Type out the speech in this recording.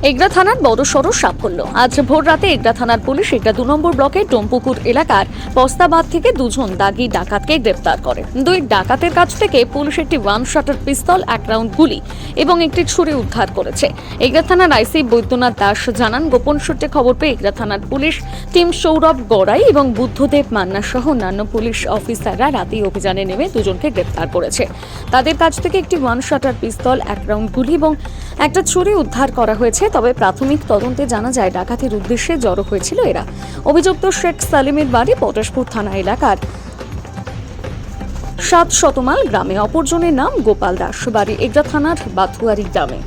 এগরা থানার বড়সড় সাফল্য। আজ ভোর রাতে এগরা থানার পুলিশ এগরা 2 নম্বর ব্লকের ডোমপুকুর এলাকার বস্তাবাদ থেকে দুজন দাগি ডাকাতকে গ্রেপ্তার করে। দুই ডাকাতের কাছ থেকে পুলিশ একটি ওয়ান শটার পিস্তল, 1 রাউন্ড গুলি এবং একটি ছুরি উদ্ধার করেছে। এগরা থানার আইসি বৈদ্যনাথ দাস জানান, গোপন সূত্রে খবর পেয়ে এগরা থানার পুলিশ টিম সৌরভ গড়াই এবং বুদ্ধদেব মান্না সহ অন্যান্য পুলিশ অফিসাররা রাতেই অভিযানে নেমে দুজনকে গ্রেপ্তার করেছে। তাদের কাছ থেকে একটি ওয়ান শটার পিস্তল, 1 রাউন্ড গুলি এবং একটা ছুরি উদ্ধার করা হয়েছে। তবে প্রাথমিক তদন্তে জানা যায় ডাকাতির উদ্দেশ্যে জড়ো হয়েছিল এরা। অভিযুক্ত শেখ সালিমের বাড়ি পটাশপুর থানা এলাকার 7 শতমাল গ্রামে, অপরজনের নাম গোপাল দাস, বাড়ি এগরা থানার বাথুয়ারি গ্রামে।